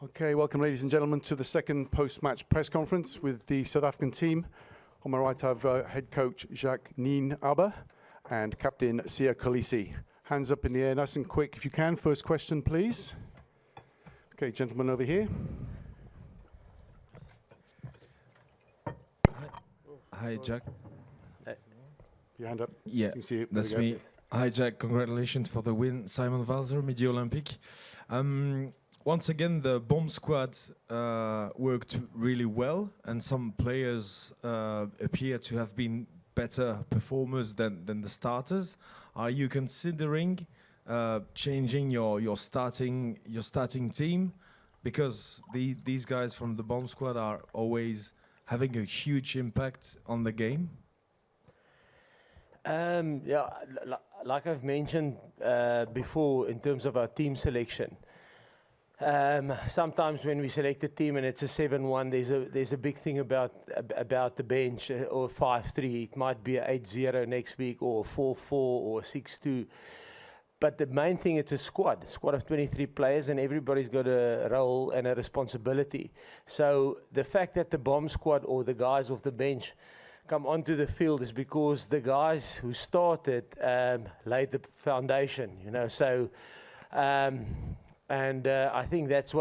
Okay, welcome ladies and gentlemen to the second post-match press conference with the South African team. On my right I have head coach Jacques Nienabe and captain Kolisi. Hands up in the air nice and quick if you can. First question please. Okay, gentleman over here. Hi Jacques. Your hand up. Yeah, You can see it. that's me. Hi Jacques, congratulations for the win. Simon Walser, Midi Olympic. Once again, the bomb squad worked really well, and some players appear to have been better performers than the starters. Are you considering changing your starting team, because these guys from the bomb squad are always having a huge impact on the game? Yeah, like I've mentioned before, in terms of our team selection. Sometimes when we select a team and it's a 7-1, there's a big thing about the bench, or 5-3. It might be a 8-0 next week, or 4-4, or 6-2. But the main thing, it's a squad of 23 players, and everybody's got a role and a responsibility. So the fact that the bomb squad or the guys off the bench come onto the field is because the guys who started laid the foundation, you know. So. I think that's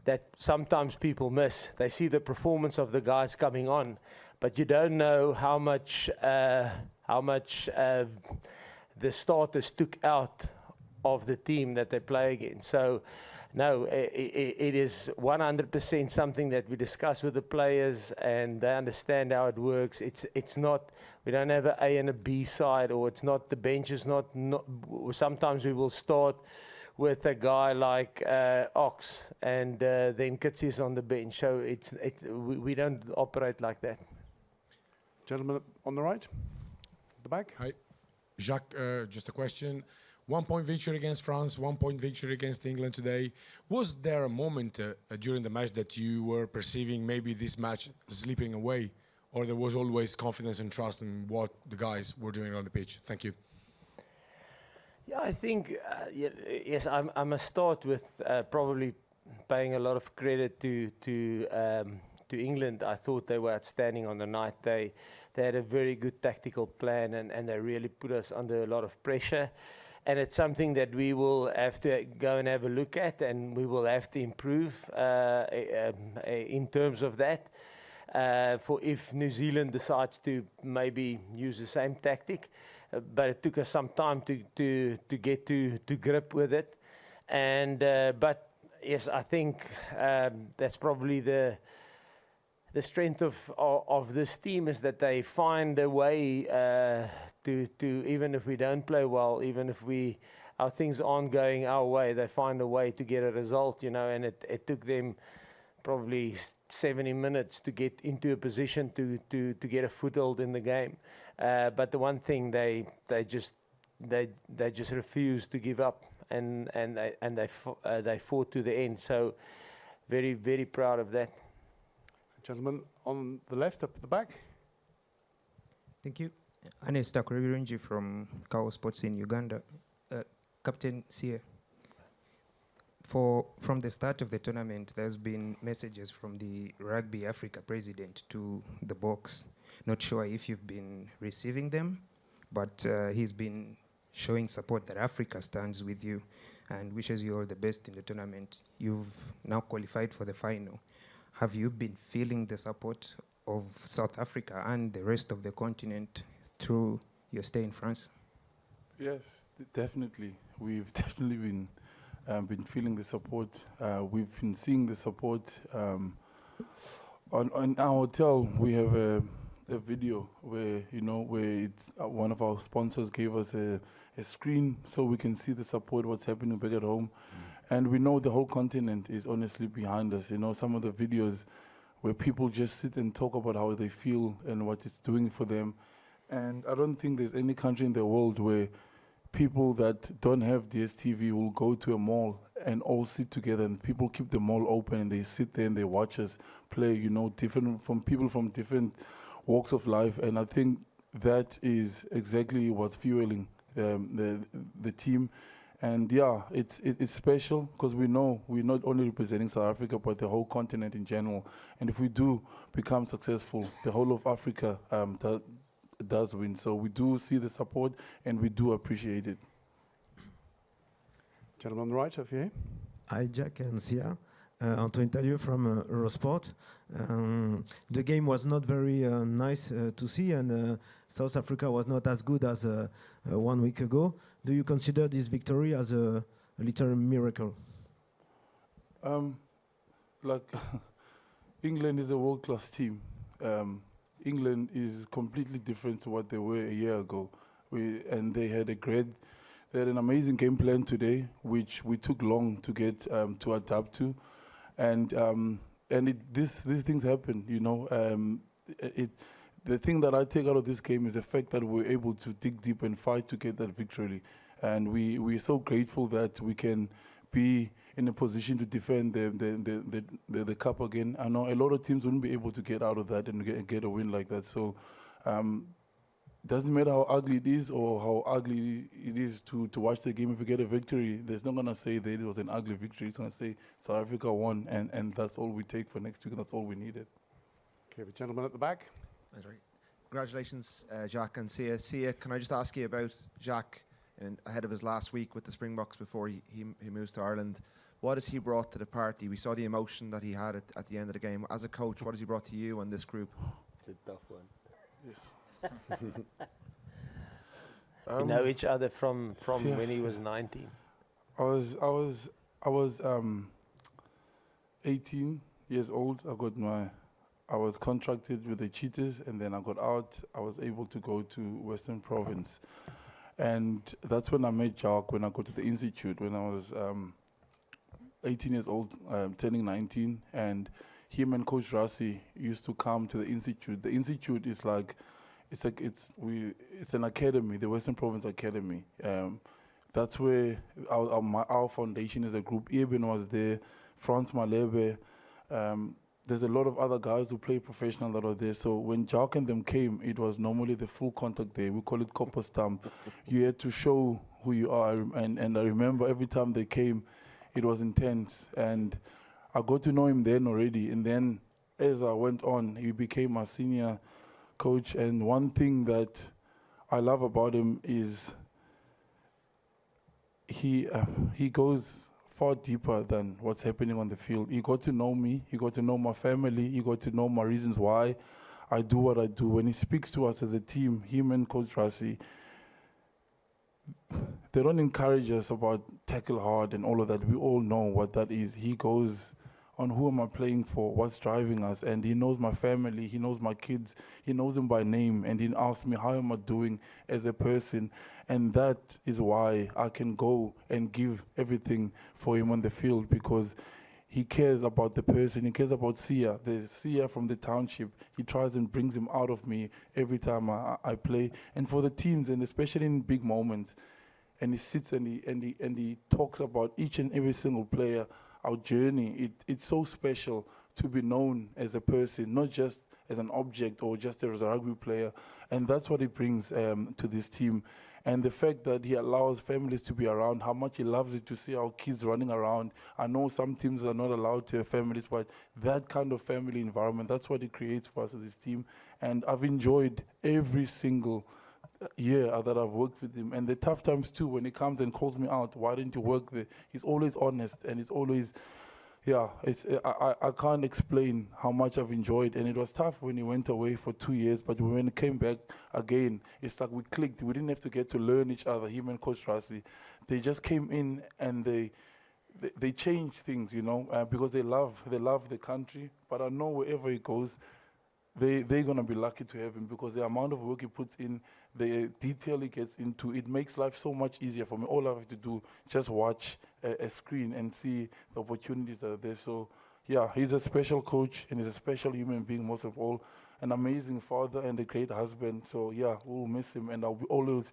that sometimes people miss. They see the performance of the guys coming on, but you don't know how much the starters took out of the team that they play against. So, no, it is 100% something that we discuss with the players, and they understand how it works. It's not, we don't have an A and a B side, or it's not, the bench is not sometimes we will start with a guy like Ox, and then Kolisi is on the bench. So we don't operate like that. Gentleman on the right, the back. Hi, Jacques. Just a question. 1 point victory against France, 1 point victory against England today. Was there a moment during the match that you were perceiving maybe this match slipping away, or there was always confidence and trust in what the guys were doing on the pitch? Thank you. Yeah, I think, yes, I must start with probably paying a lot of credit to England. I thought they were outstanding on the night. They had a very good tactical plan, and they really put us under a lot of pressure. And it's something that we will have to go and have a look at, and we will have to improve in terms of that. For if New Zealand decides to maybe use the same tactic. But it took us some time to get to grip with it, and but yes, I think that's probably the strength of this team, is that they find a way to even if we don't play well, even if our things aren't going our way, they find a way to get a result, you know. And it took them probably 70 minutes to get into a position to get a foothold in the game. But the one thing they just refused to give up, and they fought to the end. So very, very proud of that. Gentleman on the left, up at the back. Thank you. Anesta Kurebirunji from Kao Sports in Uganda. Captain Sia. From the start of the tournament, there's been messages from the Rugby Africa president to the box. Not sure if you've been receiving them, but he's been showing support that Africa stands with you and wishes you all the best in the tournament. You've now qualified for the final. Have you been feeling the support of South Africa and the rest of the continent through your stay in France? Yes, definitely. We've definitely been feeling the support. We've been seeing the support. On our hotel, we have a video where, you know, where it's one of our sponsors gave us a screen so we can see the support, what's happening back at home. And we know the whole continent is honestly behind us. You know, some of the videos where people just sit and talk about how they feel and what it's doing for them. And I don't think there's any country in the world where people that don't have DSTV will go to a mall and all sit together, and people keep the mall open and they sit there and they watch us play, you know, from people from different walks of life. And I think that is exactly what's fueling the team. And yeah, it's special because we know we're not only representing South Africa, but the whole continent in general. And if we do become successful, the whole of Africa does win. So we do see the support and we do appreciate it. Gentleman on the right, over here. Hi, Jacques and Sia. Antoine Talieu from Eurosport. The game was not very nice to see, and South Africa was not as good as 1 week ago. Do you consider this victory as a little miracle? Like, England is a world-class team. England is completely different to what they were a year ago. And they had an amazing game plan today, which we took long to get to adapt to. And these things happen, you know. The thing that I take out of this game is the fact that we're able to dig deep and fight to get that victory. And we're so grateful that we can be in a position to defend the cup again. I know a lot of teams wouldn't be able to get out of that and get a win like that. So doesn't matter how ugly it is or how ugly it is to watch the game. If we get a victory, there's not going to say that it was an ugly victory. It's going to say South Africa won, and that's all we take for next week, and that's all we needed. Okay, the gentleman at the back. That's right. Congratulations, Jacques and Sia. Sia, can I just ask you about Jacques ahead of his last week with the Springboks before he moves to Ireland? What has he brought to the party? We saw the emotion that he had at the end of the game. As a coach, what has he brought to you and this group? It's a tough one. You know each other from when he was 19. I was 18 years old. I was contracted with the Cheetahs, and then I got out. I was able to go to Western Province, and that's when I met Jacques. When I go to the institute, when I was 18 years old, turning 19, and him and Coach Rassi used to come to the institute. The institute is like. It's an academy, the Western Province Academy. That's where our foundation is a group. Eben was there, Franz Malebe. There's a lot of other guys who play professional that are there. So when Jacques and them came, it was normally the full contact day. We call it copper stamp. You had to show who you are. And I remember every time they came, it was intense. And I got to know him then already. And then as I went on, he became my senior coach. And one thing that I love about him is he goes far deeper than what's happening on the field. He got to know me, he got to know my family, he got to know my reasons why I do what I do. When he speaks to us as a team, him and Coach Rassi, they don't encourage us about tackle hard and all of that. We all know what that is. He goes on who am I playing for, what's driving us, and he knows my family, he knows my kids, he knows them by name, and he asks me how am I doing as a person, and that is why I can go and give everything for him on the field, because he cares about the person, he cares about Sia, the Sia from the township. He tries and brings him out of me every time I play, and for the teams, and especially in big moments, and he sits and he talks about each and every single player. Our journey, it's so special to be known as a person, not just as an object or just as a rugby player. And that's what he brings to this team. And the fact that he allows families to be around, how much he loves it to see our kids running around. I know some teams are not allowed to have families, but that kind of family environment, that's what he creates for us as this team. And I've enjoyed every single year that I've worked with him, and the tough times too, when he comes and calls me out, why didn't you work there? He's always honest, and it's always, I can't explain how much I've enjoyed. And it was tough when he went away for 2 years, but when he came back again, it's like we clicked. We didn't have to get to learn each other, him and Coach Rassi. They just came in and they changed things, because they love the country. But I know wherever he goes, they're going to be lucky to have him, because the amount of work he puts in, the detail he gets into, it makes life so much easier for me. All I have to do, just watch a screen and see the opportunities that are there. So, yeah, he's a special coach, and he's a special human being, most of all, an amazing father and a great husband. So, yeah, we'll miss him, and I'll be always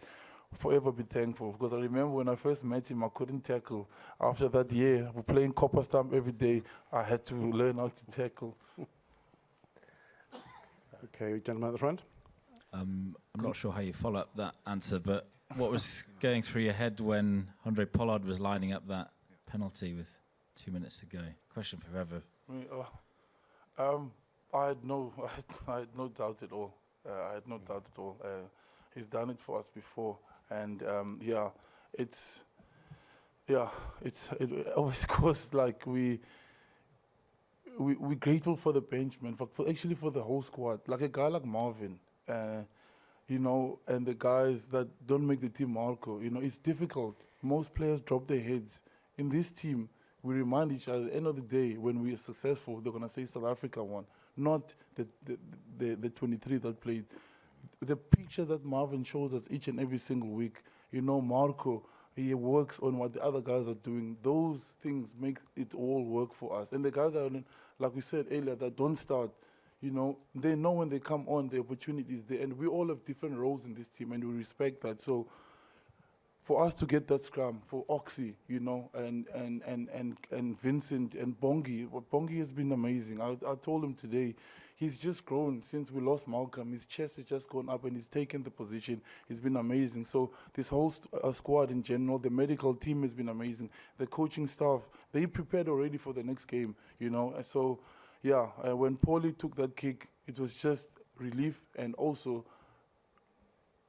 forever be thankful, because I remember when I first met him, I couldn't tackle. After that year, we're playing copper stamp every day, I had to learn how to tackle. Okay, gentleman at the front. I'm not sure how you follow up that answer, but what was going through your head when Andre Pollard was lining up that penalty with 2 minutes to go? Question for whoever. I had no, I had no doubt at all. I had no doubt at all. He's done it for us before, and it always goes like we're grateful for the bench, man, for actually for the whole squad. Like a guy like Marvin, you know, and the guys that don't make the team, Marco. You know, it's difficult. Most players drop their heads. In this team, we remind each other, at the end of the day, when we are successful, they're going to say South Africa won, not the 23 that played. The picture that Marvin shows us each and every single week, you know, Marco, he works on what the other guys are doing. Those things make it all work for us. And the guys that, like we said earlier, that don't start, you know, they know when they come on, the opportunity is there. And we all have different roles in this team, and we respect that. So for us to get that scrum, for Oxy, you know, and Vincent and Bongi, Bongi has been amazing. I told him today, he's just grown since we lost Malcolm. His chest has just gone up and he's taken the position. He's been amazing. So this whole squad in general, the medical team has been amazing. The coaching staff, they prepared already for the next game, you know. And so, yeah, when Paulie took that kick, it was just relief, and also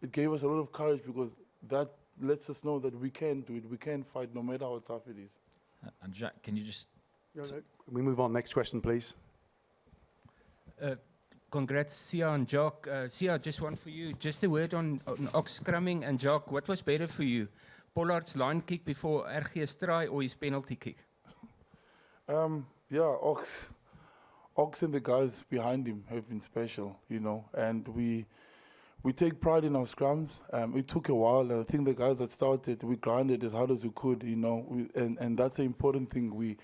it gave us a lot of courage, because that lets us know that we can do it. We can fight no matter how tough it is. And Jacques, can you just... We move on. Next question, please. Congrats, Sia and Jacques. Sia, just one for you. Just a word on Ox scrumming, and Jacques, what was better for you? Pollard's line kick before RG's try or his penalty kick? Ox and the guys behind him have been special, you know, and we take pride in our scrums. It took a while, and I think the guys that started, we grinded as hard as we could, you know, and that's an important thing. We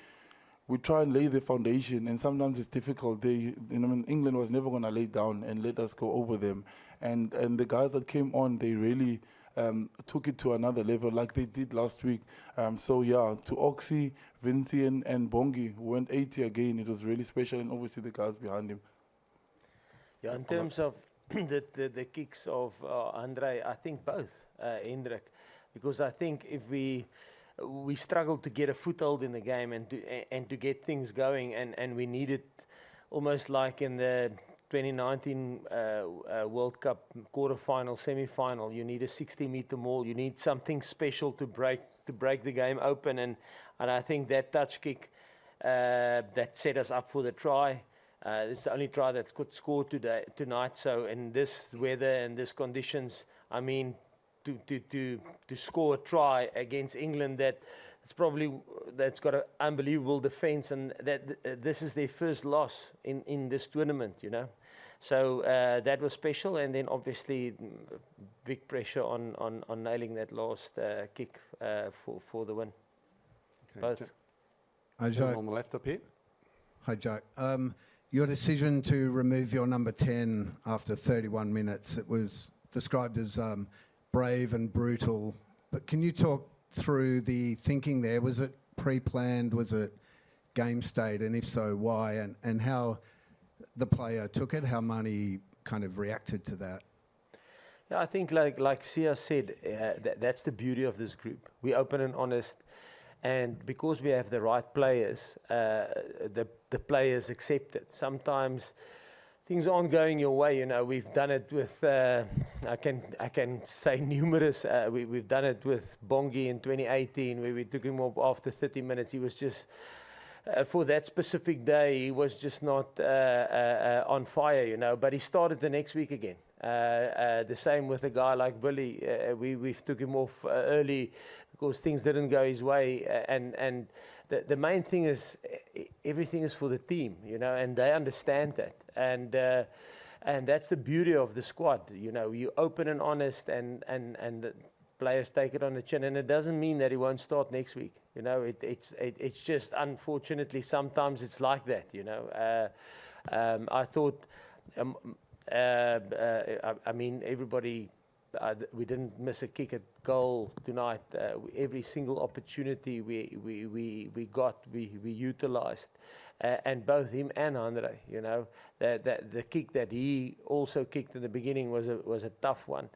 try and lay the foundation, and sometimes it's difficult. England was never going to lay down and let us go over them. And the guys that came on, they really took it to another level, like they did last week. To Oxy, Vinci, and Bongi, who went 80 again, it was really special, and obviously the guys behind him. Yeah, in terms of the kicks of Andre, I think both, Hendrik, because I think if we struggled to get a foothold in the game and to get things going, and we needed, almost like in the 2019 World Cup quarterfinal, semi-final, you need a 60-meter maul, you need something special to break the game open, and I think that touch kick that set us up for the try. It's the only try that could score tonight. So in this weather and these conditions, I mean, to score a try against England, that's got an unbelievable defence, and that this is their first loss in this tournament, you know. So that was special, and then obviously big pressure on nailing that last kick for the win. Okay. Both. Hi, Jacques. On the left up here. Hi, Jacques. Your decision to remove your number 10 after 31 minutes, it was described as brave and brutal. But can you talk through the thinking there? Was it pre-planned? Was it game state? And if so, why? And how the player took it? How Mani kind of reacted to that? Yeah, I think like Sia said, that's the beauty of this group. We open and honest. And because we have the right players, the players accept it. Sometimes things aren't going your way. You know, we've done it with I can say numerous. We've done it with Bongi in 2018, where we took him off after 30 minutes. He was just for that specific day, he was just not on fire. You know, but he started the next week again. The same with a guy like Willie. We've took him off early because things didn't go his way, and the main thing is everything is for the team, you know, and they understand that, and that's the beauty of the squad. You know, you open and honest, and the players take it on the chin, and it doesn't mean that he won't start next week. You know, it's just unfortunately sometimes it's like that. You know, I thought. I mean, everybody, we didn't miss a kick at goal tonight. Every single opportunity we got, we utilised. And both him and Andre, you know, the kick that he also kicked in the beginning was a tough one.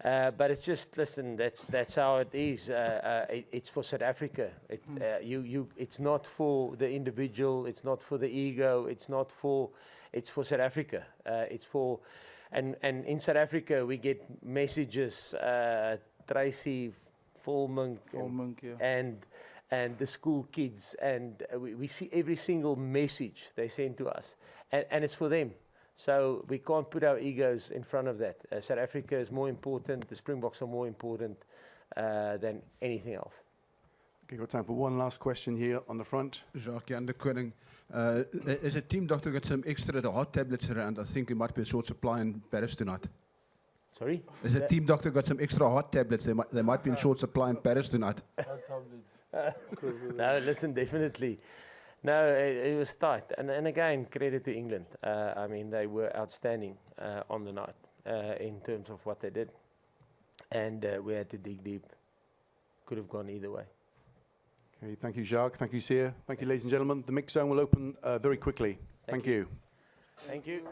But it's just, listen, that's how it is. It's for South Africa. It's not for the individual. It's not for the ego. It's for South Africa. And in South Africa we get messages. Tracy, Volmink, and the school kids, and we see every single message they send to us, and it's for them. So we can't put our egos in front of that. South Africa is more important, the Springboks are more important than anything else. Okay, got time for one last question here on the front. Jacques, Jan de Koning. Is a team doctor got some extra hot tablets around? I think it might be a short supply in Paris tonight. Sorry? Is a team doctor got some extra hot tablets? They might be in short supply in Paris tonight. No, listen, definitely. No, it was tight. And again, credit to England. I mean, they were outstanding on the night in terms of what they did. And we had to dig deep. Could have gone either way. Okay, thank you, Jacques. Thank you, Sia. Thank you, ladies and gentlemen. The mix zone will open very quickly. Thank you. Thank you.